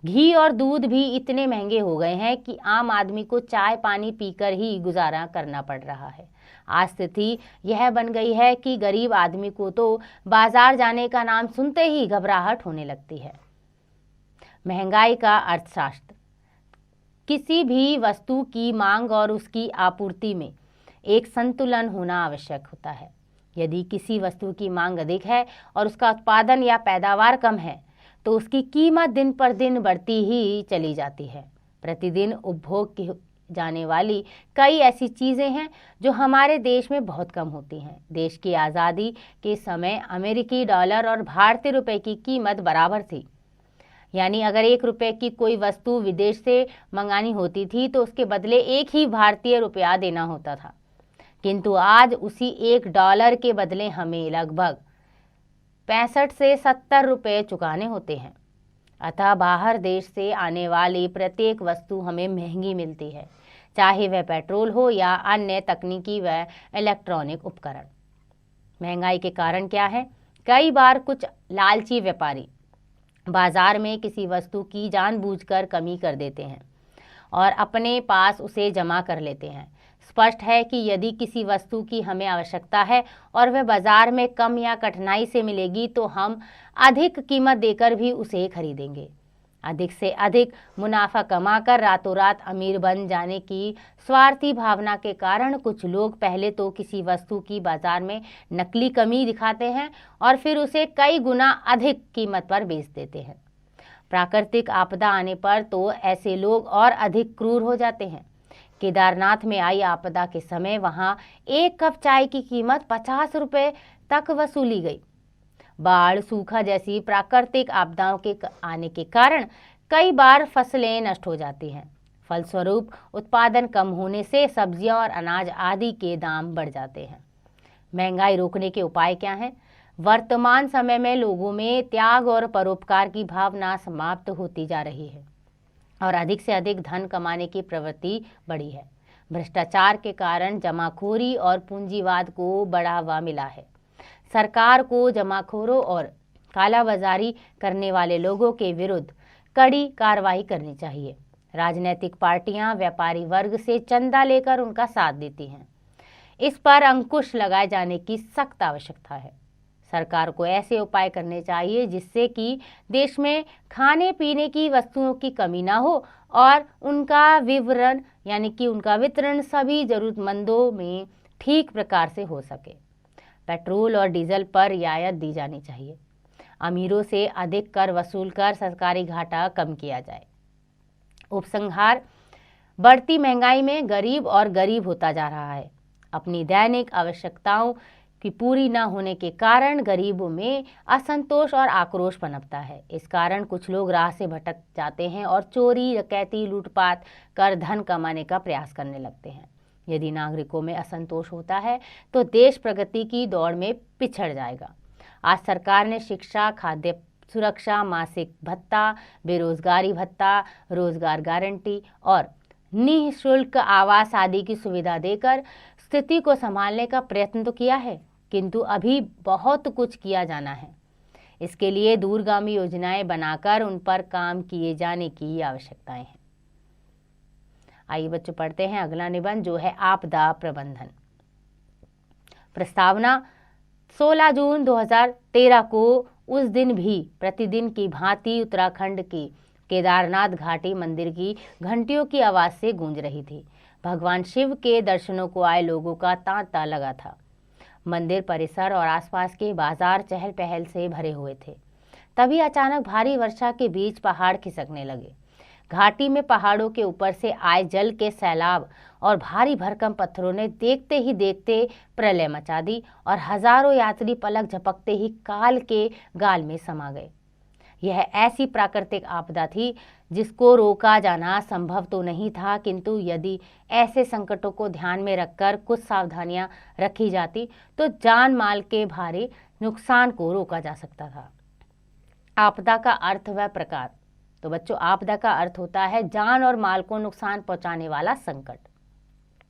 घी और दूध भी इतने महंगे हो गए हैं कि आम आदमी को चाय पानी पीकर ही गुजारा करना पड़ रहा है। आज स्थिति यह बन गई है कि गरीब आदमी को तो बाजार जाने का नाम सुनते ही घबराहट होने लगती है। महंगाई का अर्थशास्त्र। किसी भी वस्तु की मांग और उसकी आपूर्ति में एक संतुलन होना आवश्यक होता है। यदि किसी वस्तु की मांग अधिक है और उसका उत्पादन या पैदावार कम है तो उसकी कीमत दिन पर दिन बढ़ती ही चली जाती है। प्रतिदिन उपभोग की जाने वाली कई ऐसी चीज़ें हैं जो हमारे देश में बहुत कम होती हैं। देश की आज़ादी के समय अमेरिकी डॉलर और भारतीय रुपए की कीमत बराबर थी, यानी अगर 1 रुपये की कोई वस्तु विदेश से मंगानी होती थी तो उसके बदले 1 ही भारतीय रुपया देना होता था। किंतु आज उसी $1 के बदले हमें लगभग 65 से 70 रुपये चुकाने होते हैं। अतः बाहर देश से आने वाली प्रत्येक वस्तु हमें महंगी मिलती है, चाहे वह पेट्रोल हो या अन्य तकनीकी व इलेक्ट्रॉनिक उपकरण। महंगाई के कारण क्या है? कई बार कुछ लालची व्यापारी बाजार में किसी वस्तु की जानबूझकर कमी कर देते हैं और अपने पास उसे जमा कर लेते हैं। स्पष्ट है कि यदि किसी वस्तु की हमें आवश्यकता है और वह बाजार में कम या कठिनाई से मिलेगी तो हम अधिक कीमत देकर भी उसे खरीदेंगे। अधिक से अधिक मुनाफा कमाकर रातों रात अमीर बन जाने की स्वार्थी भावना के कारण कुछ लोग पहले तो किसी वस्तु की बाजार में नकली कमी दिखाते हैं और फिर उसे कई गुना अधिक कीमत पर बेच देते हैं। प्राकृतिक आपदा आने पर तो ऐसे लोग और अधिक क्रूर हो जाते हैं। केदारनाथ में आई आपदा के समय वहां 1 कप चाय की कीमत 50 रुपये तक वसूली गई। बाढ़, सूखा जैसी प्राकृतिक आपदाओं के आने के कारण कई बार फसलें नष्ट हो जाती हैं। फलस्वरूप उत्पादन कम होने से सब्जियां और अनाज आदि के दाम बढ़ जाते हैं। महंगाई रोकने के उपाय क्या हैं? वर्तमान समय में लोगों में त्याग और परोपकार की भावना समाप्त होती जा रही है और अधिक से अधिक धन कमाने की प्रवृत्ति बढ़ी है। भ्रष्टाचार के कारण जमाखोरी और पूंजीवाद को बढ़ावा मिला है। सरकार को जमाखोरों और कालाबाजारी करने वाले लोगों के विरुद्ध कड़ी कार्रवाई करनी चाहिए। राजनीतिक पार्टियां व्यापारी वर्ग से चंदा लेकर उनका साथ देती हैं। इस पर अंकुश लगाए जाने की सख्त आवश्यकता है। सरकार को ऐसे उपाय करने चाहिए जिससे कि देश में खाने पीने की वस्तुओं की कमी ना हो और उनका वितरण सभी जरूरतमंदों में ठीक प्रकार से हो सके। पेट्रोल और डीजल पर रियायत दी जानी चाहिए। अमीरों से अधिक कर वसूल कर सरकारी घाटा कम किया जाए। उपसंहार: बढ़ती महंगाई में गरीब और गरीब होता जा रहा है। अपनी दैनिक आवश्यकताओं की पूरी न होने के कारण गरीबों में असंतोष और आक्रोश पनपता है। इस कारण कुछ लोग राह से भटक जाते हैं और चोरी, डकैती, लूटपाट कर धन कमाने का प्रयास करने लगते हैं। यदि नागरिकों में असंतोष होता है तो देश प्रगति की दौड़ में पिछड़ जाएगा। आज सरकार ने शिक्षा, खाद्य सुरक्षा, मासिक भत्ता, बेरोजगारी भत्ता, रोजगार गारंटी और निःशुल्क आवास आदि की सुविधा देकर स्थिति को संभालने का प्रयत्न तो किया है, किंतु अभी बहुत कुछ किया जाना है। इसके लिए दूरगामी योजनाएं बनाकर उन पर काम किए जाने की आवश्यकताएं हैं। आइए बच्चों पढ़ते हैं अगला निबंध जो है आपदा प्रबंधन। प्रस्तावना: 16 जून 2013 को उस दिन भी प्रतिदिन की भांति उत्तराखंड की केदारनाथ घाटी मंदिर की घंटियों की आवाज से गूंज रही थी। भगवान शिव के दर्शनों को आए लोगों का तांता लगा था। मंदिर परिसर और आसपास के बाजार चहल पहल से भरे हुए थे। तभी अचानक भारी वर्षा के बीच पहाड़ खिसकने लगे। घाटी में पहाड़ों के ऊपर से आए जल के सैलाब और भारी भरकम पत्थरों ने देखते ही देखते प्रलय मचा दी और हजारों यात्री पलक झपकते ही काल के गाल में समा गए। यह ऐसी प्राकृतिक आपदा थी जिसको रोका जाना संभव तो नहीं था, किंतु यदि ऐसे संकटों को ध्यान में रखकर कुछ सावधानियां रखी जाती तो जान माल के भारी नुकसान को रोका जा सकता था। आपदा का अर्थ व प्रकार। तो बच्चों, आपदा का अर्थ होता है जान और माल को नुकसान पहुंचाने वाला संकट।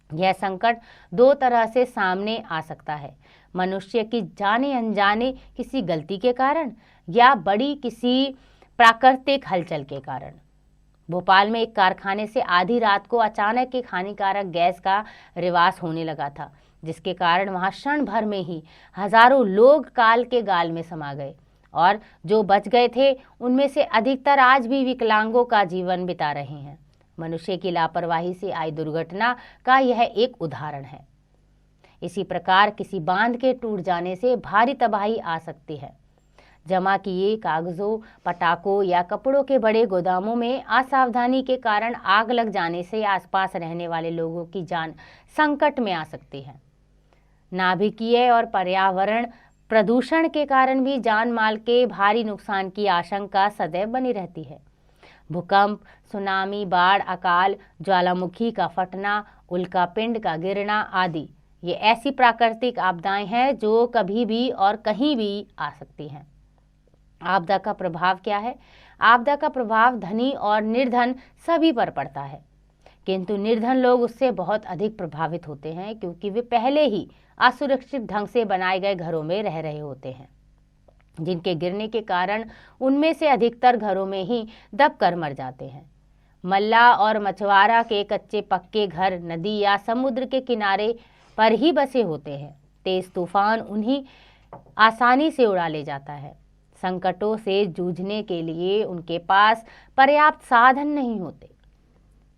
यह संकट दो तरह से सामने आ सकता है, मनुष्य की जाने अनजाने किसी गलती के कारण या बड़ी किसी प्राकृतिक हलचल के कारण। भोपाल में एक कारखाने से आधी रात को अचानक एक हानिकारक गैस का रिवास होने लगा था, जिसके कारण वहां क्षण भर में ही हजारों लोग काल के गाल में समा गए और जो बच गए थे उनमें से अधिकतर आज भी विकलांगों का जीवन बिता रहे हैं। मनुष्य की लापरवाही से आई दुर्घटना का यह एक उदाहरण है। इसी प्रकार किसी बांध के टूट जाने से भारी तबाही आ सकती है। जमा किए कागजों, पटाखों या कपड़ों के बड़े गोदामों में असावधानी के कारण आग लग जाने से आसपास रहने वाले लोगों की जान संकट में आ सकती है। नाभिकीय और पर्यावरण प्रदूषण के कारण भी जान माल के भारी नुकसान की आशंका सदैव बनी रहती है। भूकंप, सुनामी, बाढ़, अकाल, ज्वालामुखी का फटना, उल्कापिंड का गिरना आदि ये ऐसी प्राकृतिक आपदाएं हैं जो कभी भी और कहीं भी आ सकती हैं। आपदा का प्रभाव क्या है? आपदा का प्रभाव धनी और निर्धन सभी पर पड़ता है, किंतु निर्धन लोग उससे बहुत अधिक प्रभावित होते हैं क्योंकि वे पहले ही असुरक्षित ढंग से बनाए गए घरों में रह रहे होते हैं, जिनके गिरने के कारण उनमें से अधिकतर घरों में ही दबकर मर जाते हैं। मल्ला और मछुआरा के कच्चे पक्के घर नदी या समुद्र के किनारे पर ही बसे होते हैं। तेज तूफान उन्हें आसानी से उड़ा ले जाता है। संकटों से जूझने के लिए उनके पास पर्याप्त साधन नहीं होते।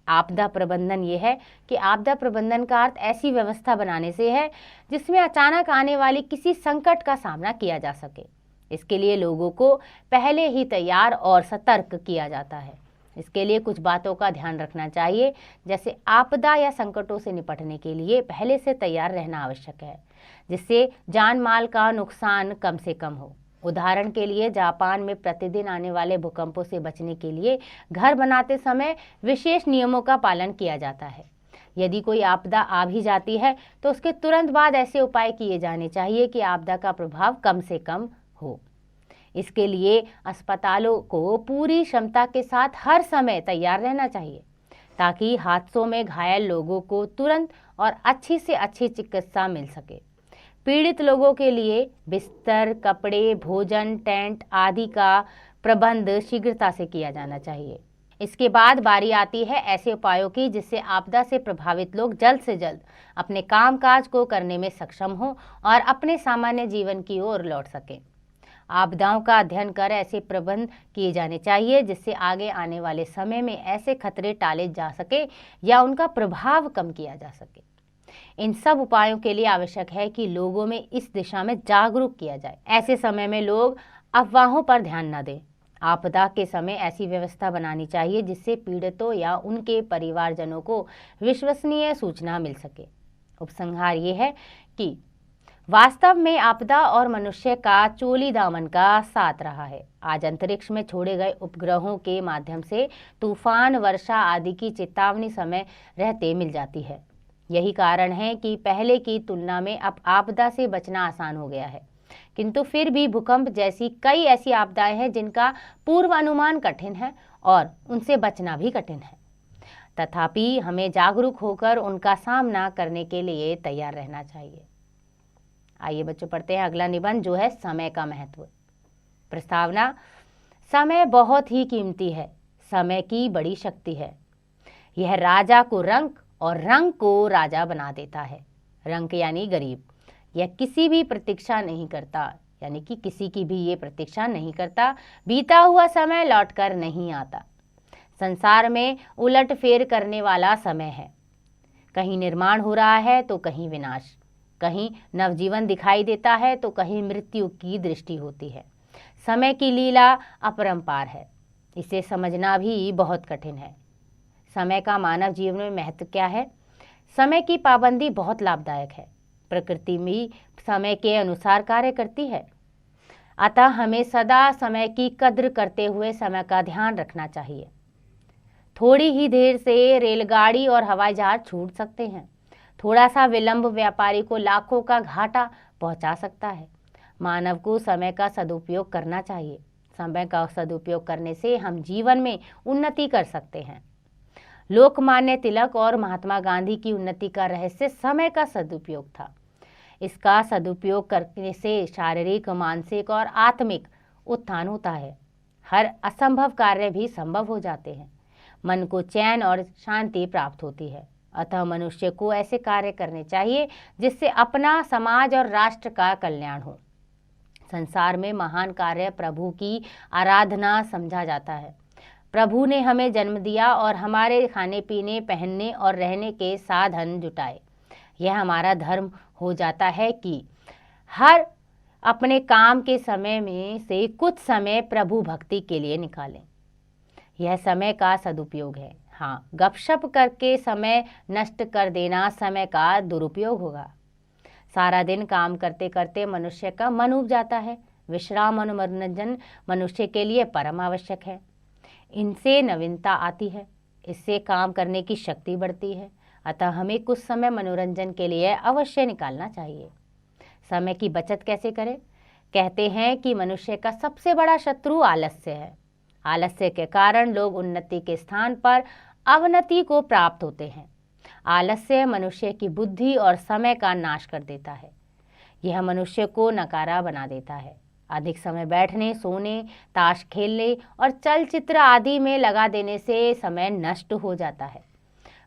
आपदा प्रबंधन ये है कि आपदा प्रबंधन का अर्थ ऐसी व्यवस्था बनाने से है जिसमें अचानक आने वाली किसी संकट का सामना किया जा सके। इसके लिए लोगों को पहले ही तैयार और सतर्क किया जाता है। इसके लिए कुछ बातों का ध्यान रखना चाहिए, जैसे आपदा या संकटों से निपटने के लिए पहले से तैयार रहना आवश्यक है, जिससे जान माल का नुकसान कम से कम हो। उदाहरण के लिए जापान में प्रतिदिन आने वाले भूकंपों से बचने के लिए घर बनाते समय विशेष नियमों का पालन किया जाता है। यदि कोई आपदा आ भी जाती है तो उसके तुरंत बाद ऐसे उपाय किए जाने चाहिए कि आपदा का प्रभाव कम से कम हो। इसके लिए अस्पतालों को पूरी क्षमता के साथ हर समय तैयार रहना चाहिए ताकि हादसों में घायल लोगों को तुरंत और अच्छी से अच्छी चिकित्सा मिल सके। पीड़ित लोगों के लिए बिस्तर, कपड़े, भोजन, टेंट आदि का प्रबंध शीघ्रता से किया जाना चाहिए। इसके बाद बारी आती है ऐसे उपायों की जिससे आपदा से प्रभावित लोग जल्द से जल्द अपने कामकाज को करने में सक्षम हों और अपने सामान्य जीवन की ओर लौट सकें। आपदाओं का अध्ययन कर ऐसे प्रबंध किए जाने चाहिए जिससे आगे आने वाले समय में ऐसे खतरे टाले जा सके या उनका प्रभाव कम किया जा सके। इन सब उपायों के लिए आवश्यक है कि लोगों में इस दिशा में जागरूक किया जाए। ऐसे समय में लोग अफवाहों पर ध्यान न दें। आपदा के समय ऐसी व्यवस्था बनानी चाहिए जिससे पीड़ितों या उनके परिवारजनों को विश्वसनीय सूचना मिल सके। उपसंहार ये है कि वास्तव में आपदा और मनुष्य का चोली दामन का साथ रहा है। आज अंतरिक्ष में छोड़े गए उपग्रहों के माध्यम से तूफान, वर्षा आदि की चेतावनी समय रहते मिल जाती है। यही कारण है कि पहले की तुलना में अब आपदा से बचना आसान हो गया है, किंतु फिर भी भूकंप जैसी कई ऐसी आपदाएं हैं जिनका पूर्व अनुमान कठिन है और उनसे बचना भी कठिन है। तथापि हमें जागरूक होकर उनका सामना करने के लिए तैयार रहना चाहिए। आइए बच्चों पढ़ते हैं अगला निबंध जो है समय का महत्व। प्रस्तावना: समय बहुत ही कीमती है, समय की बड़ी शक्ति है। यह राजा को रंक और रंक को राजा बना देता है। रंक यानी गरीब। यह किसी भी प्रतीक्षा नहीं करता, यानी कि किसी की भी ये प्रतीक्षा नहीं करता। बीता हुआ समय लौटकर नहीं आता। संसार में उलट फेर करने वाला समय है। कहीं निर्माण हो रहा है तो कहीं विनाश, कहीं नवजीवन दिखाई देता है तो कहीं मृत्यु की दृष्टि होती है। समय की लीला अपरंपार है, इसे समझना भी बहुत कठिन है। समय का मानव जीवन में महत्व क्या है? समय की पाबंदी बहुत लाभदायक है। प्रकृति भी समय के अनुसार कार्य करती है, अतः हमें सदा समय की कद्र करते हुए समय का ध्यान रखना चाहिए। थोड़ी ही देर से रेलगाड़ी और हवाई जहाज छूट सकते हैं। थोड़ा सा विलंब व्यापारी को लाखों का घाटा पहुंचा सकता है। मानव को समय का सदुपयोग करना चाहिए। समय का सदुपयोग करने से हम जीवन में उन्नति कर सकते हैं। लोकमान्य तिलक और महात्मा गांधी की उन्नति का रहस्य समय का सदुपयोग था। इसका सदुपयोग करने से शारीरिक, मानसिक और आत्मिक उत्थान होता है। हर असंभव कार्य भी संभव हो जाते हैं। मन को चैन और शांति प्राप्त होती है। अतः मनुष्य को ऐसे कार्य करने चाहिए जिससे अपना, समाज और राष्ट्र का कल्याण हो। संसार में महान कार्य प्रभु की आराधना समझा जाता है। प्रभु ने हमें जन्म दिया और हमारे खाने पीने, पहनने और रहने के साधन जुटाए। यह हमारा धर्म हो जाता है कि हर अपने काम के समय में से कुछ समय प्रभु भक्ति के लिए निकालें। यह समय का सदुपयोग है। हाँ, गपशप करके समय नष्ट कर देना समय का दुरुपयोग होगा। सारा दिन काम करते करते मनुष्य का मन उब जाता है। विश्राम और मनोरंजन मनुष्य के लिए परम आवश्यक है। इनसे नवीनता आती है, इससे काम करने की शक्ति बढ़ती है। अतः हमें कुछ समय मनोरंजन के लिए अवश्य निकालना चाहिए। समय की बचत कैसे करें? कहते हैं कि मनुष्य का सबसे बड़ा शत्रु आलस्य है। आलस्य के कारण लोग उन्नति के स्थान पर अवनति को प्राप्त होते हैं। आलस्य मनुष्य की बुद्धि और समय का नाश कर देता है। यह मनुष्य को नकारा बना देता है। अधिक समय बैठने, सोने, ताश खेलने और चलचित्र आदि में लगा देने से समय नष्ट हो जाता है।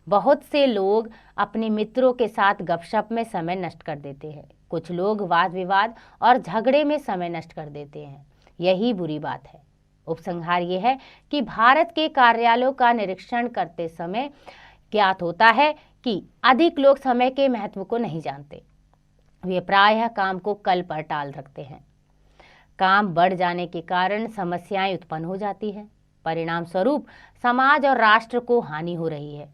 बहुत से लोग अपने मित्रों के साथ गपशप में समय नष्ट कर देते हैं। कुछ लोग वाद विवाद और झगड़े में समय नष्ट कर देते हैं। यही बुरी बात है। उपसंहार यह है कि भारत के कार्यालयों का निरीक्षण करते समय ज्ञात होता है कि अधिक लोग समय के महत्व को नहीं जानते। वे प्रायः काम को कल पर टाल रखते हैं। काम बढ़ जाने के कारण समस्याएं उत्पन्न हो जाती हैं। परिणाम स्वरूप समाज और राष्ट्र को हानि हो रही है।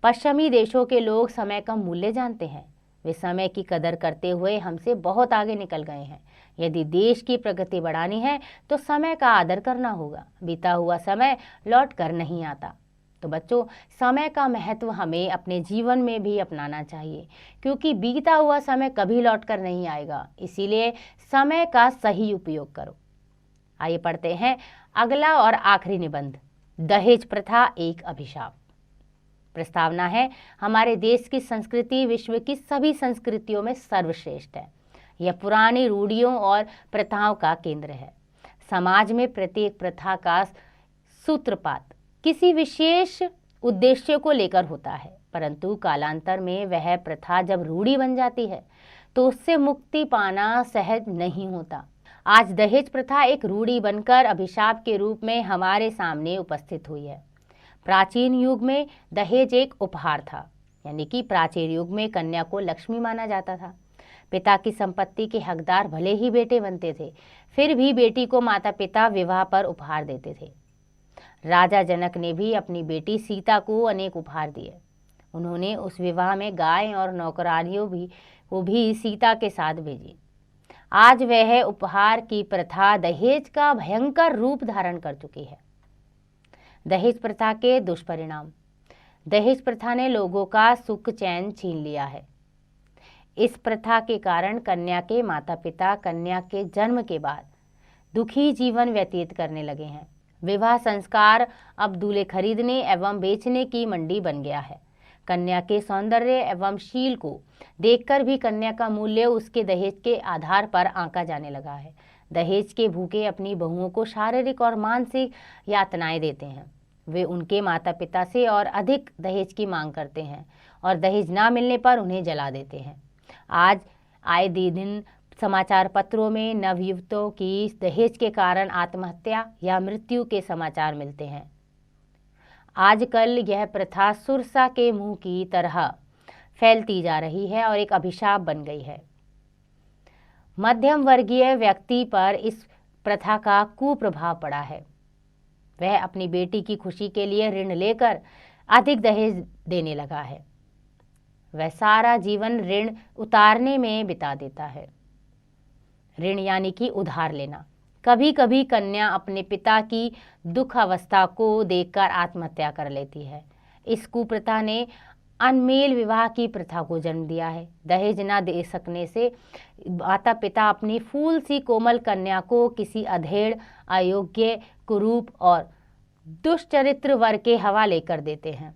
पश्चिमी देशों के लोग समय का मूल्य जानते हैं। वे समय की कदर करते हुए हमसे बहुत आगे निकल गए हैं। यदि देश की प्रगति बढ़ानी है तो समय का आदर करना होगा। बीता हुआ समय लौट कर नहीं आता। तो बच्चों, समय का महत्व हमें अपने जीवन में भी अपनाना चाहिए, क्योंकि बीता हुआ समय कभी लौट कर नहीं आएगा। इसीलिए समय का सही उपयोग करो। आइए पढ़ते हैं अगला और आखिरी निबंध, दहेज प्रथा एक अभिशाप। प्रस्तावना है, हमारे देश की संस्कृति विश्व की सभी संस्कृतियों में सर्वश्रेष्ठ है। यह पुरानी रूढ़ियों और प्रथाओं का केंद्र है। समाज में प्रत्येक प्रथा का सूत्रपात किसी विशेष उद्देश्य को लेकर होता है, परंतु कालांतर में वह प्रथा जब रूढ़ी बन जाती है तो उससे मुक्ति पाना सहज नहीं होता। आज दहेज प्रथा एक रूढ़ी बनकर अभिशाप के रूप में हमारे सामने उपस्थित हुई है। प्राचीन युग में दहेज एक उपहार था, यानी कि प्राचीन युग में कन्या को लक्ष्मी माना जाता था। पिता की संपत्ति के हकदार भले ही बेटे बनते थे, फिर भी बेटी को माता पिता विवाह पर उपहार देते थे। राजा जनक ने भी अपनी बेटी सीता को अनेक उपहार दिए। उन्होंने उस विवाह में गाय और नौकरानियों को भी सीता के साथ भेजी। आज वह उपहार की प्रथा दहेज का भयंकर रूप धारण कर चुकी है। दहेज प्रथा के दुष्परिणाम। दहेज प्रथा ने लोगों का सुख चैन छीन लिया है। इस प्रथा के कारण कन्या के माता पिता कन्या के जन्म के बाद दुखी जीवन व्यतीत करने लगे हैं। विवाह संस्कार अब दूल्हे खरीदने एवं बेचने की मंडी बन गया है। कन्या के सौंदर्य एवं शील को देखकर भी कन्या का मूल्य उसके दहेज के आधार पर आंका जाने लगा है। दहेज के भूखे अपनी बहुओं को शारीरिक और मानसिक यातनाएं देते हैं। वे उनके माता पिता से और अधिक दहेज की मांग करते हैं और दहेज ना मिलने पर उन्हें जला देते हैं। आज आए दिन समाचार पत्रों में नवयुवतियों की दहेज के कारण आत्महत्या या मृत्यु के समाचार मिलते हैं। आजकल यह प्रथा सुरसा के मुंह की तरह फैलती जा रही है और एक अभिशाप बन गई है। मध्यम वर्गीय व्यक्ति पर इस प्रथा का कुप्रभाव पड़ा है। वह अपनी बेटी की खुशी के लिए ऋण लेकर अधिक दहेज देने लगा है। वह सारा जीवन ऋण उतारने में बिता देता है। ऋण यानी कि उधार लेना। कभी कभी कन्या अपने पिता की दुख अवस्था को देखकर आत्महत्या कर लेती है। इस कुप्रथा ने अनमेल विवाह की प्रथा को जन्म दिया है। दहेज न दे सकने से माता पिता अपनी फूल सी कोमल कन्या को किसी अधेड़, अयोग्य, कुरूप और दुष्चरित्र वर के हवाले कर देते हैं।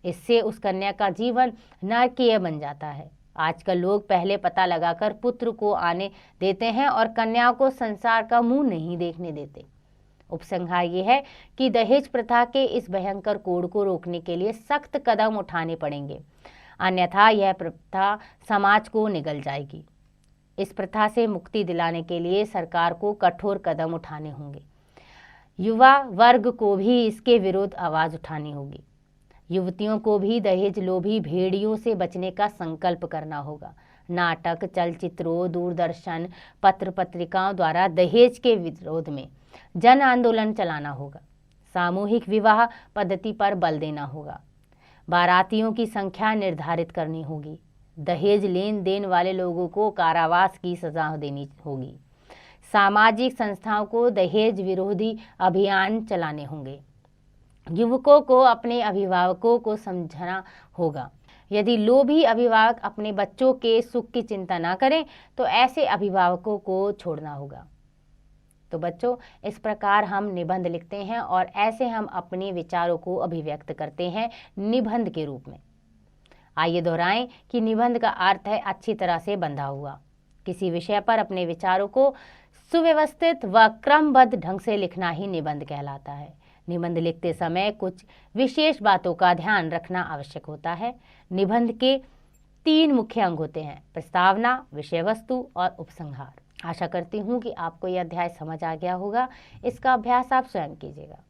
इससे उस कन्या का जीवन नरकीय बन जाता है। आजकल लोग पहले पता लगाकर पुत्र को आने देते हैं और कन्या को संसार का मुंह नहीं देखने देते। उपसंहार ये है कि दहेज प्रथा के इस भयंकर कोड़ को रोकने के लिए सख्त कदम उठाने पड़ेंगे, अन्यथा यह प्रथा समाज को निगल जाएगी। इस प्रथा से मुक्ति दिलाने के लिए सरकार को कठोर कदम उठाने होंगे। युवा वर्ग को भी इसके विरुद्ध आवाज उठानी होगी। युवतियों को भी दहेज लोभी भेड़ियों से बचने का संकल्प करना होगा। नाटक, चलचित्रों, दूरदर्शन, पत्र पत्रिकाओं द्वारा दहेज के विरोध में जन आंदोलन चलाना होगा। सामूहिक विवाह पद्धति पर बल देना होगा। बारातियों की संख्या निर्धारित करनी होगी। दहेज लेन देन वाले लोगों को कारावास की सजा देनी होगी। सामाजिक संस्थाओं को दहेज विरोधी अभियान चलाने होंगे। युवकों को अपने अभिभावकों को समझना होगा। यदि लोभी अभिभावक अपने बच्चों के सुख की चिंता ना करें तो ऐसे अभिभावकों को छोड़ना होगा। तो बच्चों, इस प्रकार हम निबंध लिखते हैं और ऐसे हम अपने विचारों को अभिव्यक्त करते हैं निबंध के रूप में। आइए दोहराएं कि निबंध का अर्थ है अच्छी तरह से बंधा हुआ। किसी विषय पर अपने विचारों को सुव्यवस्थित व क्रमबद्ध ढंग से लिखना ही निबंध कहलाता है। निबंध लिखते समय कुछ विशेष बातों का ध्यान रखना आवश्यक होता है। निबंध के 3 मुख्य अंग होते हैं: प्रस्तावना, विषय वस्तु और उपसंहार। आशा करती हूँ कि आपको यह अध्याय समझ आ गया होगा। इसका अभ्यास आप स्वयं कीजिएगा।